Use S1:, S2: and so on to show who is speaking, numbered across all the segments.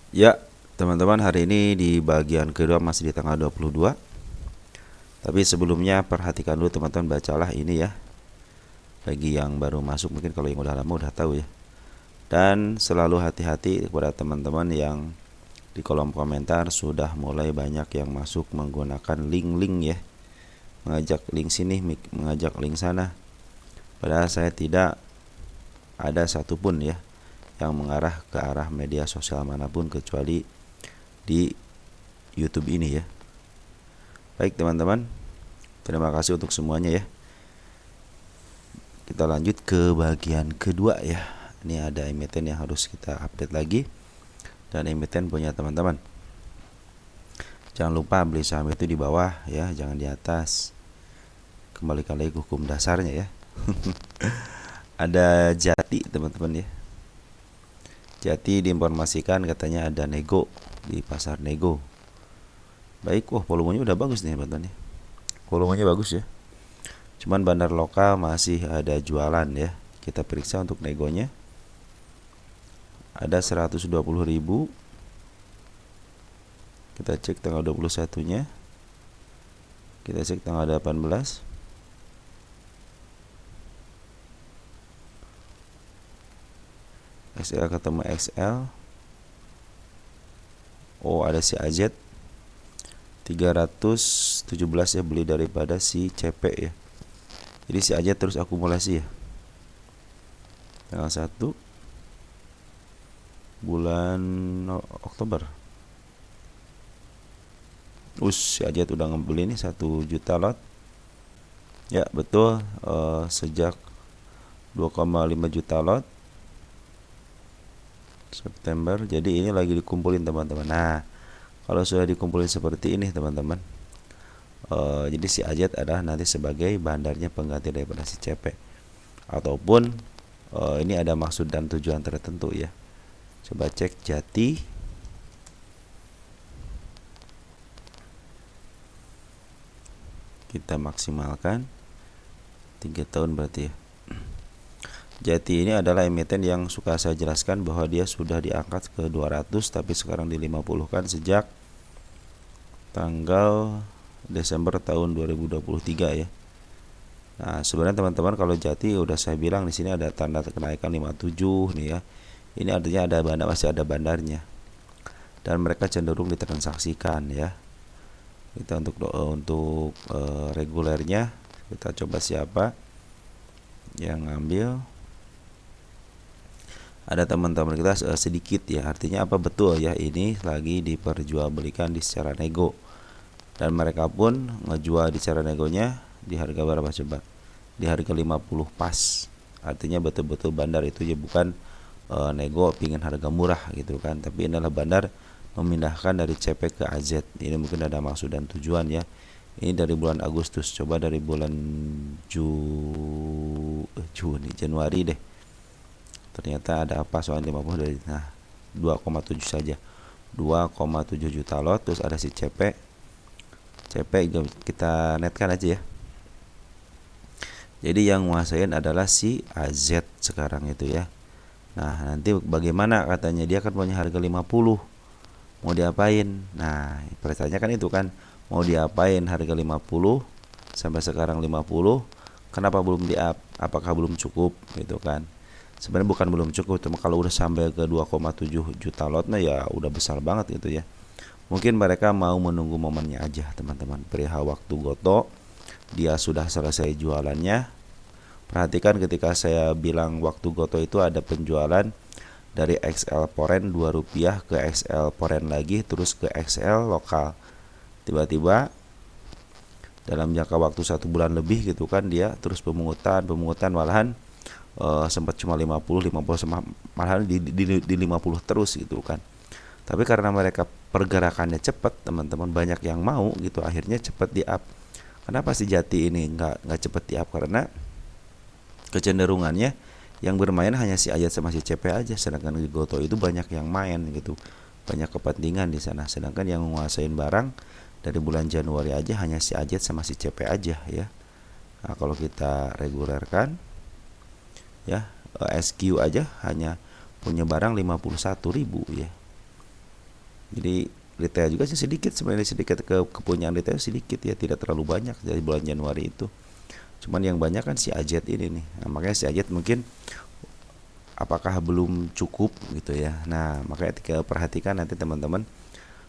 S1: Ya, teman-teman, hari ini di bagian kedua masih di tanggal 22. Tapi sebelumnya perhatikan dulu teman-teman, bacalah ini ya. Bagi yang baru masuk, mungkin kalau yang udah lama udah tahu ya. Dan selalu hati-hati kepada teman-teman yang di kolom komentar sudah mulai banyak yang masuk menggunakan link-link ya. Mengajak link sini, mengajak link sana. Padahal saya tidak ada satupun ya yang mengarah ke arah media sosial manapun kecuali di YouTube ini ya. Baik teman-teman, terima kasih untuk semuanya ya. Kita lanjut ke bagian kedua ya. Ini ada emiten yang harus kita update lagi. Dan emiten punya teman-teman. Jangan lupa beli saham itu di bawah ya, jangan di atas. Kembalikan lagi ke hukum dasarnya ya. Ada Jati teman-teman ya. Jati diinformasikan katanya ada nego di pasar nego. Baik, volumenya udah bagus nih teman-teman ya. Volumenya bagus ya. Cuman bandar lokal masih ada jualan ya. Kita periksa untuk negonya. Ada 120.000. Kita cek tanggal 21-nya. Kita cek tanggal 18. XL ketemu XL. Oh, ada si AZ 317 ya, beli daripada si CP ya. Jadi si AZ terus akumulasi ya. Tanggal 1 bulan Oktober. Si AZ udah ngebeli nih 1 juta lot. Ya betul, sejak 2,5 juta lot September. Jadi ini lagi dikumpulin teman-teman. Nah, kalau sudah dikumpulin seperti ini teman-teman, jadi si AZ adalah nanti sebagai bandarnya pengganti daripada si CP. Ataupun ini ada maksud dan tujuan tertentu ya. Coba cek Jati. Kita maksimalkan 3 tahun berarti ya. Jati ini adalah emiten yang suka saya jelaskan bahwa dia sudah diangkat ke 200 tapi sekarang di 50 kan sejak tanggal Desember tahun 2023 ya. Nah, sebenarnya teman-teman kalau Jati udah saya bilang di sini ada tanda kenaikan 57 nih ya. Ini artinya ada bandar, masih ada bandarnya. Dan mereka cenderung ditransaksikan ya. Kita untuk regulernya kita coba siapa yang ngambil. Ada teman-teman kita sedikit ya, artinya apa, betul ya, ini lagi diperjualbelikan di secara nego dan mereka pun ngejual di secara negonya di harga berapa coba, di harga 50 pas, artinya betul-betul bandar itu ya, bukan nego pingin harga murah gitu kan, tapi ini adalah bandar memindahkan dari CP ke AZ. Ini mungkin ada maksud dan tujuan ya. Ini dari bulan Agustus, coba dari bulan Januari deh. Ternyata ada apa soalnya 50 dari 2,7 saja. 2,7 juta lot. Terus ada si CP. CP kita netkan aja ya. Jadi yang nguasain adalah si AZ sekarang itu ya. Nah, nanti bagaimana, katanya dia kan punya harga 50. Mau diapain? Nah, pertanyaannya kan itu kan, mau diapain harga 50 sampai sekarang 50? Kenapa belum di-up? Apakah belum cukup gitu kan? Sebenarnya bukan belum cukup, cuma kalau udah sampai ke 2,7 juta lotnya ya udah besar banget gitu ya. Mungkin mereka mau menunggu momennya aja teman-teman. Perihal waktu goto, dia sudah selesai jualannya. Perhatikan ketika saya bilang waktu goto itu ada penjualan dari XL Poren Rp2 ke XL Poren lagi, terus ke XL lokal. Tiba-tiba dalam jangka waktu 1 bulan lebih gitu kan, dia terus pemungutan malahan sempat cuma 50 sama malahan di 50 terus gitu kan. Tapi karena mereka pergerakannya cepat teman-teman, banyak yang mau gitu, akhirnya cepat di up. Kenapa si Jati ini nggak cepat di up? Karena kecenderungannya yang bermain hanya si Ayat sama si CP aja, sedangkan di Goto itu banyak yang main gitu, banyak kepentingan di sana. Sedangkan yang menguasain barang dari bulan Januari aja hanya si Ayat sama si CP aja ya. Nah, kalau kita regulerkan ya, SQ aja hanya punya barang 51.000 ya. Jadi retail juga sih sedikit sebenarnya, sedikit kepunyaan retail sedikit ya, tidak terlalu banyak dari bulan Januari itu. Cuman yang banyak kan si Ajet ini nih. Nah, makanya si Ajet mungkin apakah belum cukup gitu ya. Nah, makanya kita perhatikan nanti teman-teman,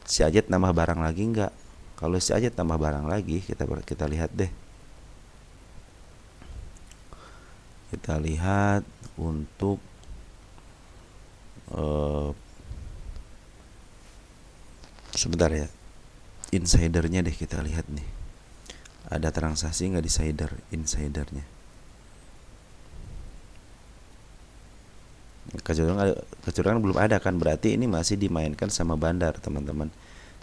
S1: si Ajet nambah barang lagi enggak. Kalau si Ajet tambah barang lagi, kita lihat deh. Kita lihat untuk sebentar ya, insidernya deh kita lihat nih. Ada transaksi nggak di insidernya? Kecurangan belum ada kan, berarti ini masih dimainkan sama bandar teman-teman.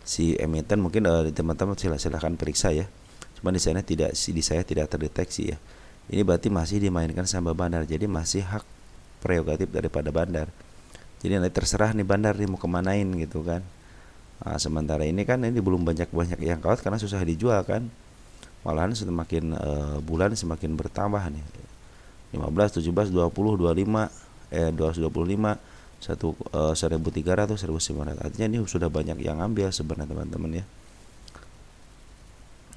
S1: Si emiten mungkin teman-teman silahkan periksa ya. Cuma di sana di saya tidak terdeteksi ya. Ini berarti masih dimainkan sama bandar, jadi masih hak prerogatif daripada bandar. Jadi nanti terserah nih bandar nih mau kemanain gitu kan. Nah, sementara ini kan ini belum banyak yang kawat karena susah dijual kan. Malahan semakin bulan semakin bertambah nih. 15, 17, 20, 25, 225, 1300, 1900. Artinya ini sudah banyak yang ambil sebenarnya teman-teman ya.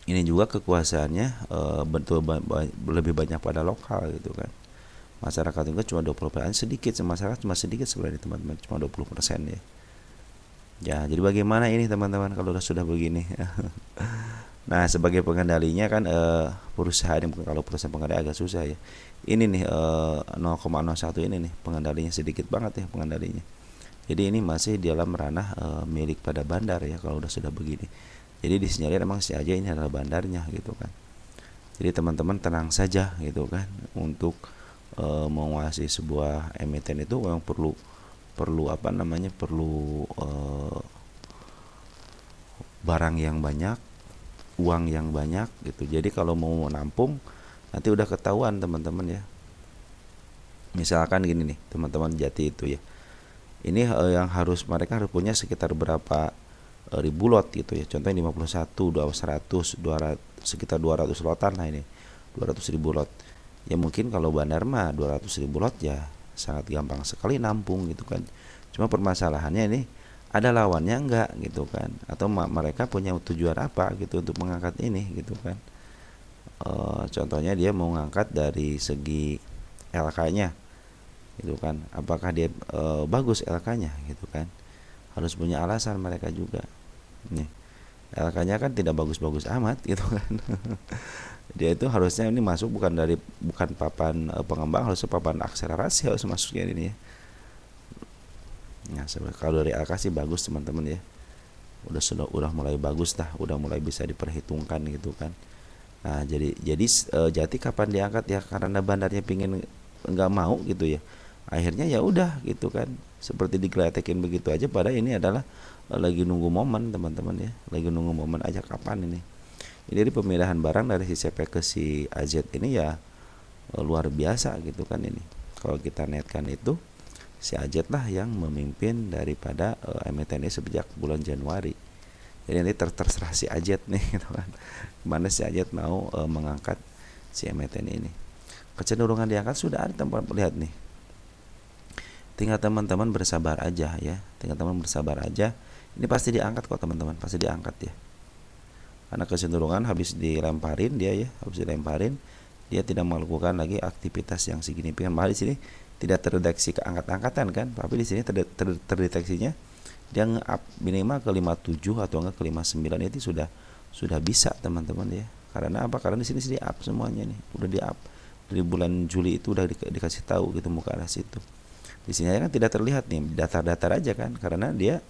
S1: Ini juga kekuasaannya betul lebih banyak pada lokal gitu kan. Masyarakat juga cuma 20%, sedikit, masyarakat cuma sedikit sebenarnya teman-teman, cuma 20% ya. Ya, jadi bagaimana ini teman-teman kalau sudah begini? Nah, sebagai pengendalinya kan perusahaan, kalau perusahaan pengendali agak susah ya. Ini nih 0,01 ini nih pengendalinya sedikit banget ya pengendalinya. Jadi ini masih dalam ranah milik pada bandar ya kalau sudah begini. Jadi disinyalir emang si aja ini adalah bandarnya gitu kan. Jadi teman-teman tenang saja gitu kan, untuk menguasai sebuah emiten itu memang perlu barang yang banyak, uang yang banyak gitu. Jadi kalau mau menampung nanti udah ketahuan teman-teman ya. Misalkan gini nih teman-teman Jati itu ya, ini yang mereka harus punya sekitar berapa ribu lot gitu ya. Contohnya 51, 200, 200, sekitar 200 lotan lah ini. 200.000 lot. Ya mungkin kalau bandar mah 200.000 lot ya sangat gampang sekali nampung gitu kan. Cuma permasalahannya ini ada lawannya enggak gitu kan, atau mereka punya tujuan apa gitu untuk mengangkat ini gitu kan. Contohnya dia mau ngangkat dari segi LK-nya gitu kan, apakah dia bagus LK-nya gitu kan, harus punya alasan mereka juga nih. LK-nya kan tidak bagus-bagus amat gitu kan. Dia itu harusnya ini masuk bukan papan pengembang, harusnya papan akselerasi harus masuknya ini ya. Nah, kalau dari LK sih bagus teman-teman ya. Udah mulai bagus dah, udah mulai bisa diperhitungkan gitu kan. Nah, jadi Jati kapan diangkat ya, karena bandarnya pingin nggak mau gitu ya. Akhirnya ya udah gitu kan. Seperti digeletekin begitu aja, padahal ini adalah lagi nunggu momen teman-teman ya. Lagi nunggu momen aja kapan ini. Jadi pemindahan barang dari si CP ke si AZ ini ya luar biasa gitu kan ini. Kalau kita netkan itu si AZ lah yang memimpin daripada emiten ini sejak bulan Januari. Jadi nanti terserah si AZ nih gitu kan. Mana si AZ mau mengangkat si emiten ini. Kecenderungan diangkat sudah ada teman-teman, lihat nih. Tinggal teman-teman bersabar aja ya. Tinggal teman bersabar aja. Ini pasti diangkat kok teman-teman, pasti diangkat ya. Karena kecenderungan habis dilemparin dia tidak melakukan lagi aktivitas yang signifikan. Malah di sini tidak terdeteksi keangkat-angkatan kan, tapi di sini terdeteksinya dia nge-up minimal ke 57 atau enggak ke 59, itu sudah bisa teman-teman ya. Karena apa? Karena di sini di-up semuanya nih, udah di-up dari bulan Juli itu udah dikasih tahu gitu muka arah situ. Di sini kan tidak terlihat nih, datar-datar aja kan, karena dia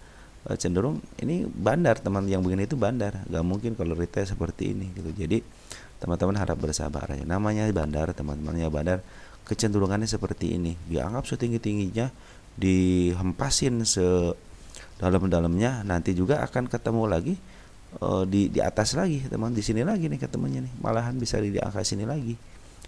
S1: cenderung ini bandar, teman yang begini itu bandar, gak mungkin kalau retail seperti ini gitu. Jadi teman-teman harap bersabar aja, namanya bandar teman-teman ya, bandar kecenderungannya seperti ini, dianggap setinggi-tingginya, dihempasin sedalam-dalamnya, nanti juga akan ketemu lagi di atas lagi teman, di sini lagi nih ketemunya nih, malahan bisa di angka sini lagi.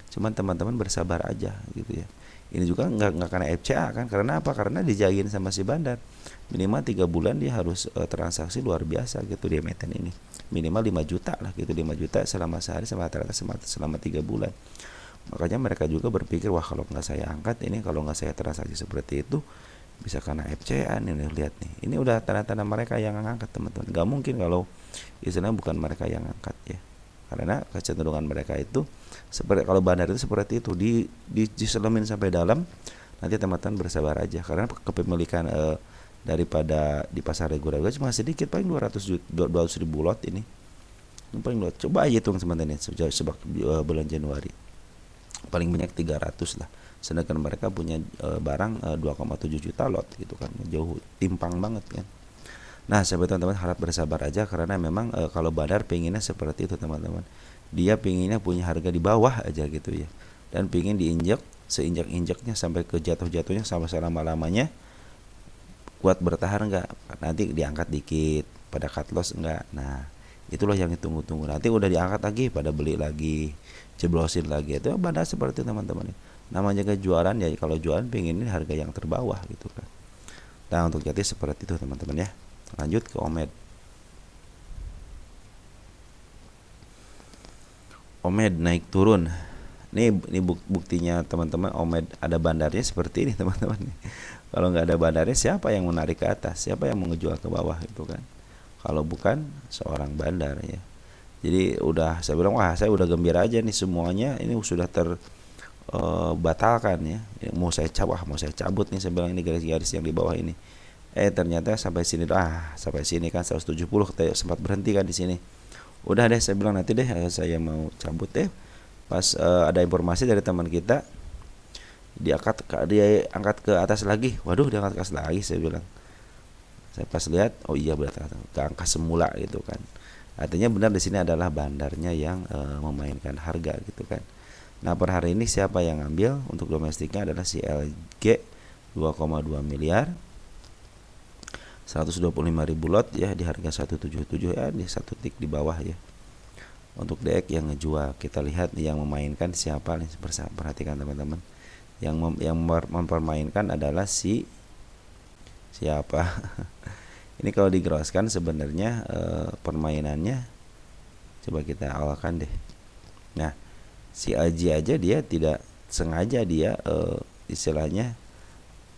S1: Cuman teman-teman bersabar aja gitu ya. Ini juga nggak karena FCA kan, karena apa? Karena dijagain sama si bandar. Minimal 3 bulan dia harus transaksi luar biasa gitu di emiten ini. Minimal 5 juta lah gitu, 5 juta selama sehari, sama rata-rata selama 3 bulan. Makanya mereka juga berpikir, wah kalau nggak saya angkat ini, kalau nggak saya transaksi seperti itu, bisa karena FCA nih, lihat nih, ini udah tanda-tanda mereka yang ngangkat teman-teman. Gak mungkin kalau istilahnya bukan mereka yang ngangkat ya, karena kecenderungan mereka itu seperti kalau bandar itu seperti itu, diselemin sampai dalam. Nanti teman-teman bersabar aja, karena kepemilikan daripada di pasar reguler cuma sedikit, paling 200 ribu lot ini paling lot. Coba aja hitung teman-teman sejak bulan Januari paling banyak 300 lah, sedangkan mereka punya barang 2,7 juta lot gitu kan, jauh timpang banget kan. Nah sahabat teman-teman, harap bersabar aja, karena memang kalau bandar pengennya seperti itu teman-teman, dia pengennya punya harga di bawah aja gitu ya, dan pengen diinjak seinjak-injaknya sampai ke jatuh-jatuhnya sama selama-lamanya, kuat bertahan enggak, nanti diangkat dikit pada cut loss enggak. Nah itulah yang ditunggu-tunggu, nanti udah diangkat lagi pada beli lagi, jeblosin lagi. Itu bandar seperti itu teman-teman, namanya kejualan ya, kalau jualan pengen ini harga yang terbawah gitu kan. Nah untuk Jati seperti itu teman-teman ya. Lanjut ke Omed. Omed naik turun. Ini buktinya teman-teman, Omed ada bandarnya seperti ini teman-teman. Kalau nggak ada bandarnya, siapa yang menarik ke atas? Siapa yang mengejual ke bawah itu kan? Kalau bukan seorang bandar ya. Jadi udah saya bilang, wah saya udah gembira aja nih, semuanya ini sudah terbatalkan ya. Mau saya cabut nih, saya bilang ini garis-garis yang di bawah ini. Ternyata sampai sini kan 170, kita sempat berhenti kan di sini. Udah deh saya bilang, nanti deh saya mau cabut deh. Pas ada informasi dari teman kita, dia angkat ke atas lagi. Waduh, dia angkat ke atas lagi, saya bilang. Saya pas lihat, oh iya berarti ke angka semula gitu kan. Artinya benar di sini adalah bandarnya yang memainkan harga gitu kan. Nah per hari ini siapa yang ngambil untuk domestiknya adalah si LG 2,2 miliar, 125 ribu lot ya, di harga 177 ya, di satu tik di bawah ya. Untuk DX yang ngejual, kita lihat yang memainkan siapa nih, perhatikan teman-teman. Yang mempermainkan adalah siapa? Ini kalau digroskan sebenarnya permainannya, coba kita awalkan deh. Nah si Aji aja dia tidak sengaja, dia istilahnya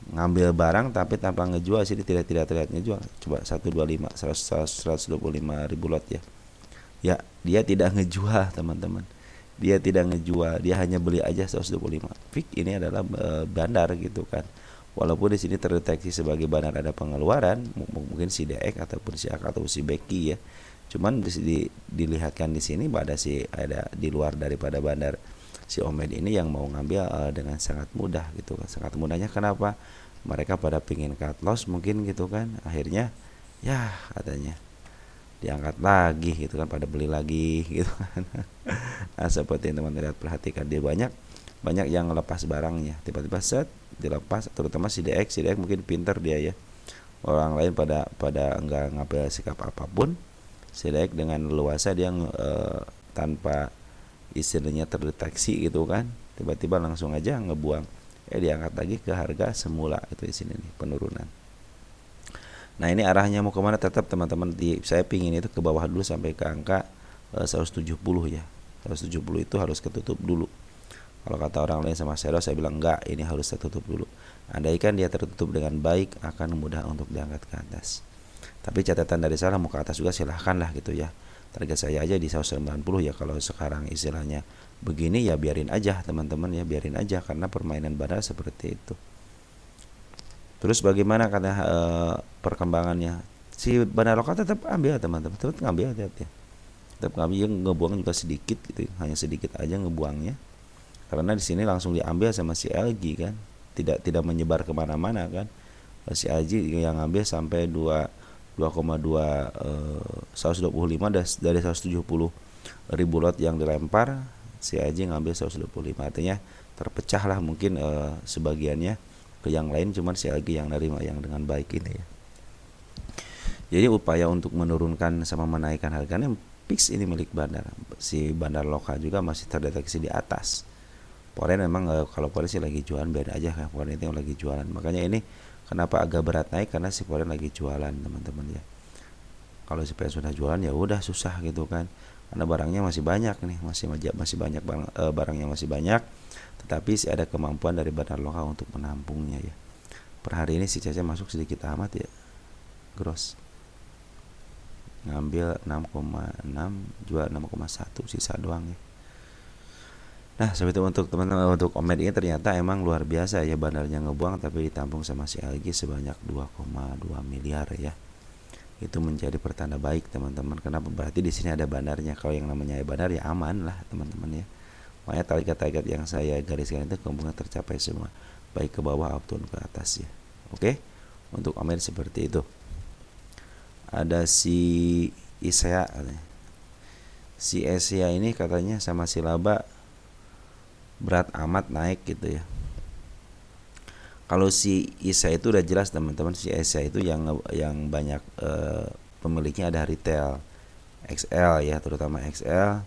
S1: ngambil barang tapi tanpa ngejual, sini tidak terlihat ngejual. Coba 125 ribu lot ya. Ya, dia tidak ngejual teman-teman. Dia tidak ngejual, dia hanya beli aja 125. Fik ini adalah bandar gitu kan. Walaupun di sini terdeteksi sebagai bandar ada pengeluaran, mungkin si DX ataupun si AK atau si Becky ya. Cuman dilihatkan di sini ada di luar daripada bandar si Omed ini yang mau ngambil dengan sangat mudah gitu kan. Sangat mudahnya kenapa? Mereka pada pingin cut loss mungkin gitu kan. Akhirnya ya katanya diangkat lagi gitu kan, pada beli lagi gitu kan. Nah seperti yang teman-teman lihat, perhatikan dia banyak yang lepas barangnya, tiba-tiba set dilepas, terutama si DX mungkin pinter dia ya. Orang lain pada enggak ngambil sikap apapun, si DX dengan leluasa dia tanpa istilahnya terdeteksi gitu kan, tiba-tiba langsung aja ngebuang, diangkat lagi ke harga semula itu di sini nih, penurunan. Nah ini arahnya mau kemana? Tetap teman-teman, saya pingin itu ke bawah dulu sampai ke angka 170 ya. 170 itu harus ketutup dulu. Kalau kata orang lain sama saya bilang enggak, ini harus tertutup dulu. Andaikan dia tertutup dengan baik, akan mudah untuk diangkat ke atas. Tapi catatan dari saya, mau ke atas juga silahkan lah gitu ya. Target saya aja di 190 ya. Kalau sekarang istilahnya begini ya biarin aja teman-teman ya, biarin aja, karena permainan bandar seperti itu. Terus bagaimana kata perkembangannya? Si bandar lokal tetap ambil teman-teman, tetap ngambil ya. Tetap ngambil, ngebuang juga sedikit gitu, hanya sedikit aja ngebuangnya. Karena di sini langsung diambil sama si LG kan, tidak menyebar kemana-mana kan. Si LG yang ngambil sampai 2,2 125 dari 170 ribu lot yang dilempar, si LG ngambil 125. Artinya terpecah lah mungkin sebagiannya ke yang lain, cuman si LG yang nerima yang dengan baik ini ya. Jadi upaya untuk menurunkan sama menaikkan harganya fix ini milik bandar. Si bandar lokal juga masih terdeteksi di atas. Poren memang kalau Poren sih lagi jualan, biar aja kan, Poren itu lagi jualan. Makanya ini kenapa agak berat naik, karena si Poren lagi jualan teman-teman ya. Kalau si Poren sudah jualan ya udah susah gitu kan, karena barangnya masih banyak nih, masih banyak barangnya masih banyak, tetapi sih ada kemampuan dari bandar lokal untuk menampungnya ya. Per hari ini si Caca masuk sedikit amat ya, gross ngambil 6,6, jual 6,1, sisa doang ya. Nah seperti itu untuk teman-teman. Untuk Omed ini ternyata emang luar biasa ya, bandarnya ngebuang tapi ditampung sama si LG sebanyak 2,2 miliar ya. Itu menjadi pertanda baik teman-teman. Kenapa? Berarti di sini ada bandarnya. Kalau yang namanya bandar ya aman lah teman-teman ya. Makanya target-target yang saya gariskan itu kemungkinan tercapai semua, baik ke bawah maupun ke atas ya. Oke, untuk Omed seperti itu. Ada si Isea, si Asia ini katanya sama si laba berat amat naik gitu ya. Kalau si Isa itu udah jelas teman-teman, si Asia itu yang banyak pemiliknya ada retail XL ya, terutama XL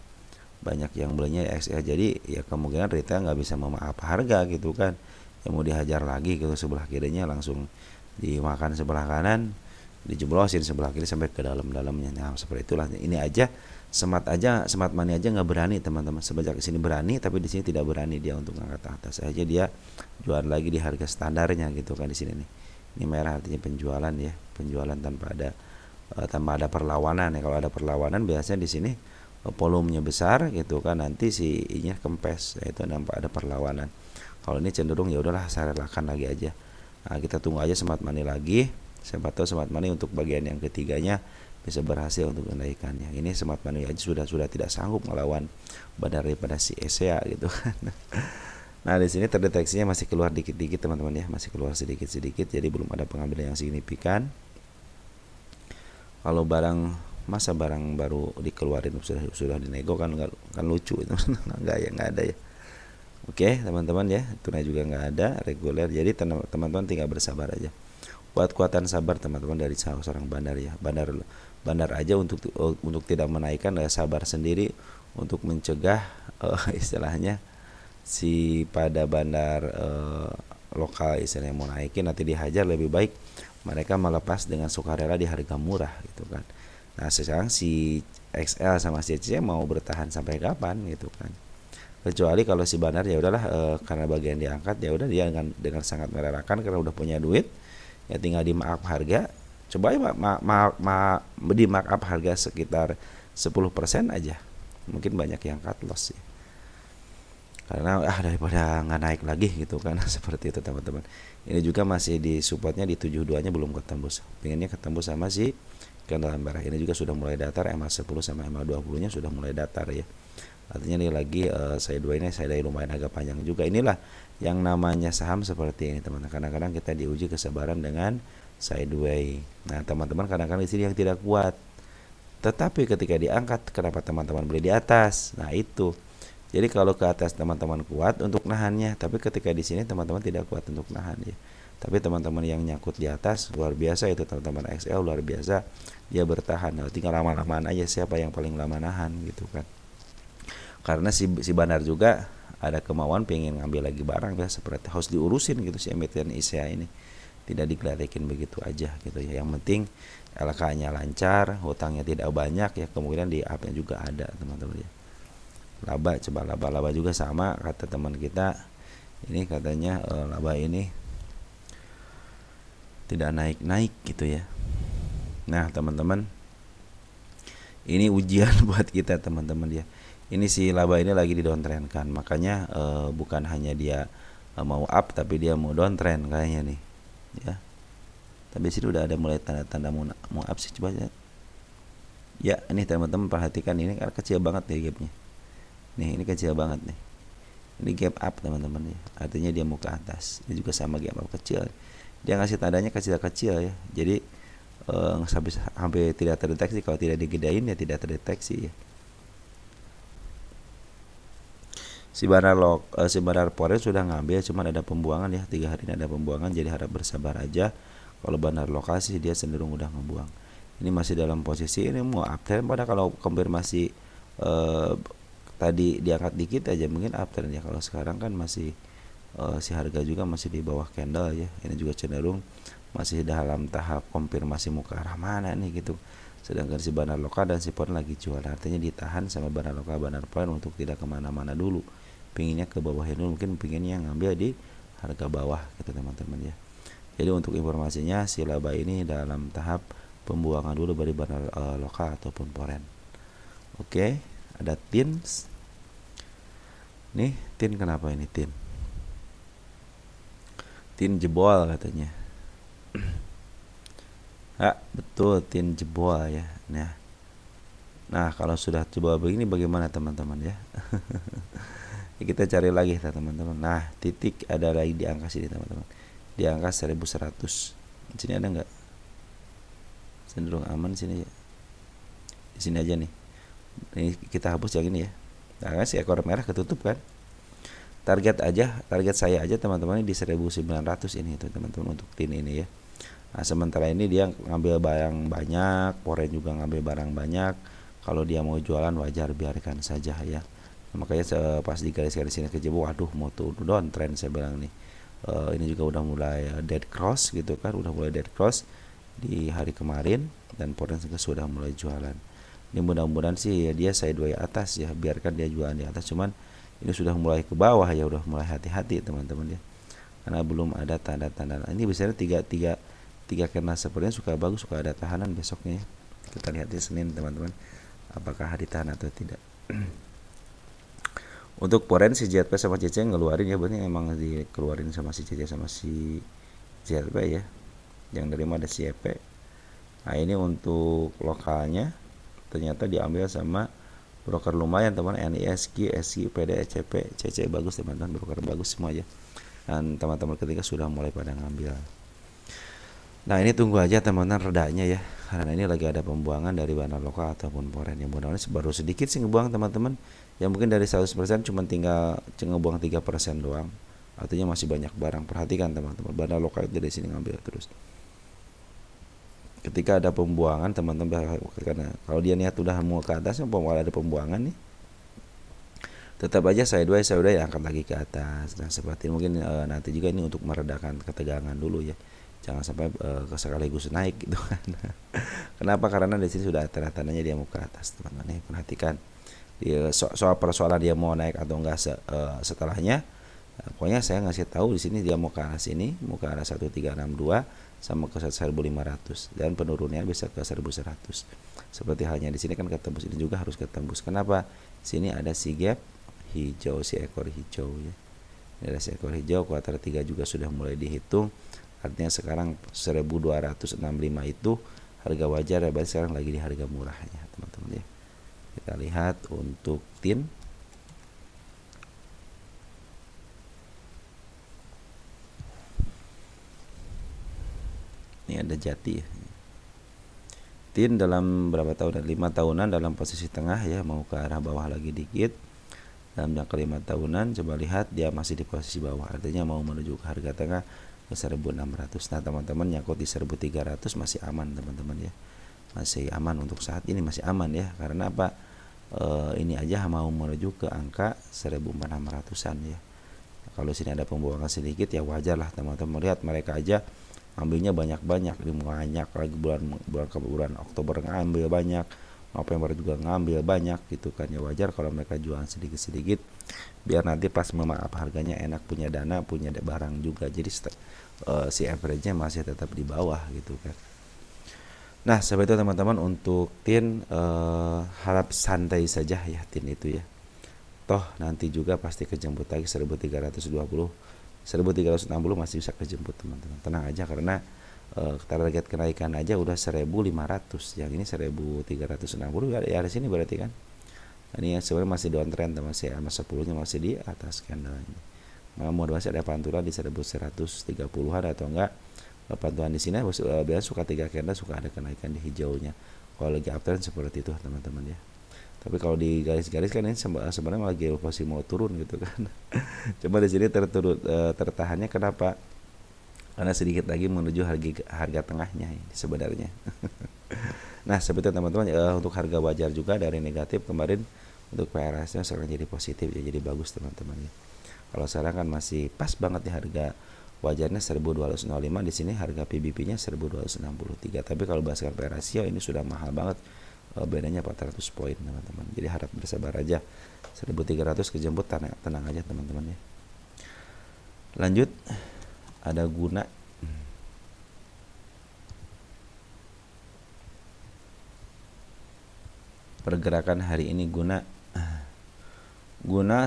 S1: banyak yang belinya XL. Jadi ya kemungkinan retail nggak bisa memaaf harga gitu kan, yang mau dihajar lagi gitu, sebelah kirinya langsung dimakan sebelah kanan, dijeblosin sebelah kiri sampai ke dalam-dalamnya. Nah seperti itulah. Ini aja Smart Money aja nggak berani teman-teman. Semenjak sini berani, tapi di sini tidak berani dia untuk ngangkat atas aja. Dia jual lagi di harga standarnya gitu kan di sini nih. Ini merah artinya penjualan ya, penjualan tanpa ada perlawanan ya. Kalau ada perlawanan biasanya di sini volumenya besar gitu kan, nanti si ininya kempes, yaitu nampak ada perlawanan. Kalau ini cenderung ya udahlah saya relakan lagi aja. Nah, kita tunggu aja Smart Money lagi. Siapa tahu Smart Money untuk bagian yang ketiganya bisa berhasil untuk menaikkannya. Ini Smart Money aja sudah tidak sanggup melawan bandar daripada si Asia gitu kan. Nah di sini terdeteksinya masih keluar dikit-dikit teman-teman ya, masih keluar sedikit-sedikit, jadi belum ada pengambilan yang signifikan. Kalau barang baru dikeluarin sudah dinego kan lucu itu. nggak ada ya. Oke teman-teman ya, tunai juga nggak ada, reguler. Jadi teman-teman tinggal bersabar aja. Kuat-kuatan sabar teman-teman dari seorang bandar ya. Bandar aja untuk tidak menaikkan, sabar sendiri untuk mencegah istilahnya si pada bandar lokal istilahnya mau naikin nanti dihajar. Lebih baik mereka melepas dengan sukarela di harga murah gitu kan. Nah sekarang si XL sama si CC mau bertahan sampai kapan gitu kan. Kecuali kalau si bandar ya udahlah karena bagian diangkat ya udah dia dengan sangat merelakan karena udah punya duit ya, tinggal di markup harga. Coba ya di markup harga sekitar 10% aja, mungkin banyak yang cut loss ya. Karena daripada nggak naik lagi gitu kan. Seperti itu teman-teman. Ini juga masih di supportnya di 72 nya belum ketembus, pengennya ketembus sama si candle merah. Ini juga sudah mulai datar, MA10 sama MA20 nya sudah mulai datar ya. Artinya ini lagi sideways ini sideways lumayan agak panjang juga. Inilah yang namanya saham seperti ini teman-teman. Kadang-kadang kita diuji kesabaran dengan sideways. Nah teman-teman kadang-kadang di sini yang tidak kuat, tetapi ketika diangkat kenapa teman-teman beli di atas? Nah itu. Jadi kalau ke atas teman-teman kuat untuk nahannya, tapi ketika di sini teman-teman tidak kuat untuk nahan ya. Tapi teman-teman yang nyangkut di atas luar biasa itu teman-teman XL, luar biasa dia bertahan. Nah, tinggal lama-lamaan aja siapa yang paling lama nahan gitu kan. Karena si bandar juga ada kemauan pengen ngambil lagi barang ya, seperti harus diurusin gitu si emiten ISEA ini. Tidak digeletakin begitu aja gitu ya. Yang penting LK-nya lancar, hutangnya tidak banyak ya, kemungkinan di up-nya juga ada teman-teman ya. Laba juga sama kata teman kita. Ini katanya laba ini tidak naik-naik gitu ya. Nah, teman-teman, ini ujian buat kita teman-teman ya. Ini si laba ini lagi di downtrend kan. Makanya bukan hanya dia mau up tapi dia mau downtrend kayaknya nih. Ya. Tapi sini udah ada mulai tanda-tanda mau up sih, coba ya. Ya, ini teman-teman perhatikan ini kan kecil banget nih gapnya. Nih, ini kecil banget nih. Ini gap up teman-teman ya. Artinya dia mau ke atas. Ini juga sama gap up kecil. Dia ngasih tandanya kecil-kecil ya. Jadi sampai tidak terdeteksi. Kalau tidak digedain ya tidak terdeteksi ya. Si bandar Polres sudah ngambil, cuman ada pembuangan ya. 3 hari ini ada pembuangan, jadi harap bersabar aja. Kalau bandar lokasi dia cenderung udah ngebuang. Ini masih dalam posisi ini mau uptrend, padahal kalau konfirmasi tadi diangkat dikit aja mungkin uptrend ya. Kalau sekarang kan masih si harga juga masih di bawah candle ya. Ini juga cenderung masih dalam tahap konfirmasi mau ke arah mana nih gitu. Sedangkan si bandar lokal dan si pon lagi jual, artinya ditahan sama bandar lokal bandar pon untuk tidak kemana-mana dulu. Pinginnya ke bawah dulu, mungkin pinginnya ngambil di harga bawah gitu teman-teman ya. Jadi untuk informasinya si laba ini dalam tahap pembuangan dulu dari bahan lokal ataupun poren. Oke, ada tin. Nih, tin kenapa ini tin? Tin jebol katanya. Betul, tin jebol ya. Nah, kalau sudah jebol begini bagaimana teman-teman ya? Kita cari lagi teman-teman. Nah, titik ada lagi di angka sini teman-teman. Di angka 1100. Di sini ada nggak? Cenderung aman sini ya. Di sini aja nih. Ini kita hapus yang ini ya. Nah, si ekor merah ketutup kan? Target saya aja teman-teman di 1900 ini itu teman-teman untuk tin ini ya. Nah, sementara ini dia ngambil barang banyak, poren juga ngambil barang banyak. Kalau dia mau jualan wajar, biarkan saja ya. Nah, makanya pas di garis-garis sini kejebol, waduh mau turun downtrend saya bilang nih. Ini juga udah mulai dead cross gitu kan, udah mulai dead cross di hari kemarin dan poren sudah mulai jualan. Ini mudah-mudahan sih ya dia sideways atas ya, biarkan dia jualan di atas, cuman ini sudah mulai ke bawah ya, udah mulai hati-hati teman-teman ya. Karena belum ada tanda-tanda. Ini biasanya tiga kena sepertinya suka bagus, suka ada tahanan besoknya ya. Kita lihat di Senin teman-teman, apakah ditahan atau tidak. Untuk poren si JP sama CC ngeluarin ya, berarti emang dikeluarin sama si CC sama si JP ya. Yang dari mana si EP. Nah, ini untuk lokalnya ternyata diambil sama broker lumayan teman, NISQ, SQ, PD, SCP, CC bagus teman-teman, broker bagus semua ya. Dan teman-teman ketika sudah mulai pada ngambil. Nah, ini tunggu aja teman-teman redanya ya, karena ini lagi ada pembuangan dari bahan lokal ataupun poren. Yang mudah-mudahan baru sedikit sih ngebuang teman-teman. Yang mungkin dari 100% cuma tinggal ngebuang 3% doang. Artinya masih banyak barang. Perhatikan teman-teman, bahan lokal itu dari sini ngambil terus. Ketika ada pembuangan teman-teman, karena kalau dia niat udah mau ke atas, ada pembuangan nih, tetap aja sideways ya, angkat lagi ke atas. Dan seperti mungkin nanti juga ini untuk meredakan ketegangan dulu ya, jangan sampai sekaligus naik gitu kan. Kenapa? Karena di sini sudah tanda-tandanya dia mau ke atas teman-teman. Perhatikan soal persoalan dia mau naik atau enggak setelahnya. Pokoknya saya ngasih tahu di sini dia mau ke arah sini, mau ke arah 1362 sama ke 1500 dan penurunannya bisa ke 1100. Seperti halnya di sini kan ketembus, ini juga harus ketembus. Kenapa? Sini ada si gap hijau, si ekor hijau ya. Ini ada si ekor hijau, kuartal 3 juga sudah mulai dihitung. Artinya sekarang 1265 itu harga wajar ya, berarti sekarang lagi di harga murahnya teman-teman ya. Kita lihat untuk tin. Ini ada jati ya. Tin dalam berapa tahunan? 5 tahunan dalam posisi tengah ya, mau ke arah bawah lagi dikit. Dalam jangka 5 tahunan coba lihat dia masih di posisi bawah, artinya mau menuju ke harga tengah ke 1600. Nah teman-teman, nyangkut di 1300 masih aman teman-teman ya, masih aman untuk saat ini, masih aman ya. Karena apa? Ini aja mau menuju ke angka 1400-an ya. Kalau sini ada pembuangan sedikit ya wajar lah teman-teman. Lihat mereka aja ambilnya banyak-banyak, banyak lagi bulan Oktober ngambil banyak, November juga ngambil banyak gitu kan ya, wajar kalau mereka jual sedikit-sedikit biar nanti pas memaaf harganya enak, punya dana, punya barang juga, jadi si average-nya masih tetap di bawah gitu kan. Nah seperti itu teman-teman untuk tin, harap santai saja ya tin itu ya, toh nanti juga pasti kejemput lagi 1320 1360 masih bisa kejemput teman-teman, tenang aja. Karena target kenaikan aja udah 1500, yang ini 1360 ya di sini berarti kan. Ini ya sebenarnya masih downtrend teman, sama 10-nya masih di atas candle ini. Mau masih ada pantulan di 1130-an atau enggak pantulan di sini. Biasa suka 3 candle suka ada kenaikan di hijaunya. Kalau lagi uptrend seperti itu teman-teman ya. Tapi kalau di garis-garis kan ini sebenarnya lagi posisi mau turun gitu kan. Coba di sini tertahannya kenapa? Karena sedikit lagi menuju harga tengahnya ini sebenarnya. Nah seperti teman-teman, untuk harga wajar juga dari negatif kemarin, untuk PRS-nya sekarang jadi positif ya, jadi bagus teman-teman ya. Kalau sekarang kan masih pas banget di harga wajarnya 1205, di sini harga PBP-nya 1263. Tapi kalau berdasarkan PRS ini sudah mahal banget. Bedanya 400 poin teman-teman, jadi harap bersabar aja. 1300 kejemput, tenang aja teman-teman ya. Lanjut, ada guna. pergerakan hari ini guna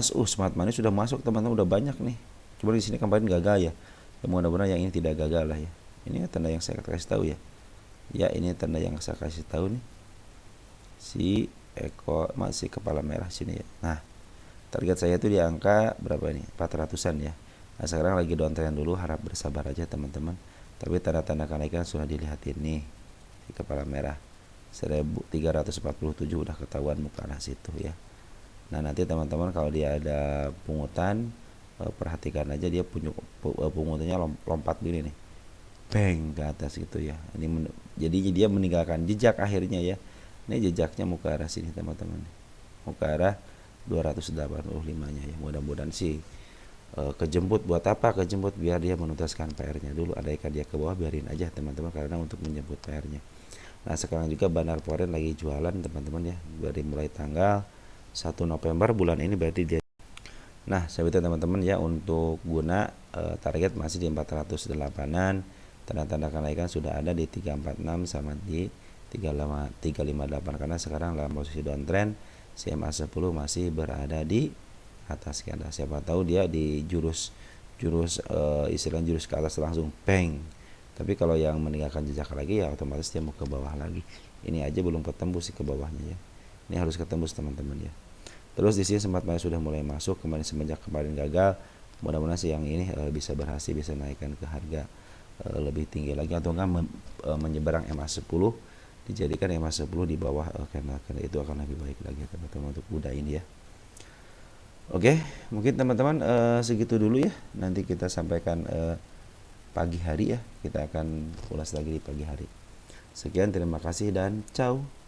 S1: smart money sudah masuk teman-teman, udah banyak nih. Cuma di sini kemarin gagal ya. Mudah-mudahan yang ini tidak gagal lah ya. Ini tanda yang saya kasih tahu ya. Ya, ini tanda yang saya kasih tahu nih. Si masih kepala merah sini ya. Nah, target saya itu di angka berapa nih? 400-an ya. Nah, sekarang lagi downtrend dulu, harap bersabar aja teman-teman. Tapi tanda-tanda kenaikan sudah dilihatin nih. Di kepala merah 1347 udah ketahuan muka arah situ ya. Nah, nanti teman-teman kalau dia ada pungutan, perhatikan aja dia punya pungutannya lompat gini nih, bang ke atas gitu ya. Jadi dia meninggalkan jejak akhirnya ya. Ini jejaknya muka arah sini teman-teman, muka arah 285-nya ya. Mudah-mudahan sih kejemput. Buat apa kejemput? Biar dia menuntaskan PR-nya dulu. Andaikan dia ke bawah, biarin aja teman-teman, karena untuk menjemput PR-nya. Nah, sekarang juga Bandar Foreign lagi jualan teman-teman ya, dari mulai tanggal 1 November bulan ini berarti dia. Nah, seperti teman-teman ya, untuk guna target masih di 408-an. Tanda-tanda kenaikan sudah ada di 346 sama di 358, karena sekarang dalam posisi downtrend. CMA 10 masih berada di atas ke atas. Siapa tahu dia di jurus istilah jurus ke atas langsung bang. Tapi kalau yang meninggalkan jejak lagi ya otomatis dia mau ke bawah lagi. Ini aja belum ketembus sih ke bawahnya ya. Ini harus ketembus teman-teman ya. Terus di sini sempat sudah mulai masuk kemarin, semenjak kemarin gagal. Mudah-mudahan sih yang ini bisa berhasil, bisa naikkan ke harga lebih tinggi lagi, atau enggak menyeberang MA10, dijadikan MA10 di bawah karena itu akan lebih baik lagi teman-teman untuk kuda ini ya. Oke, mungkin teman-teman segitu dulu ya. Nanti kita sampaikan pagi hari ya. Kita akan ulas lagi di pagi hari. Sekian, terima kasih dan ciao.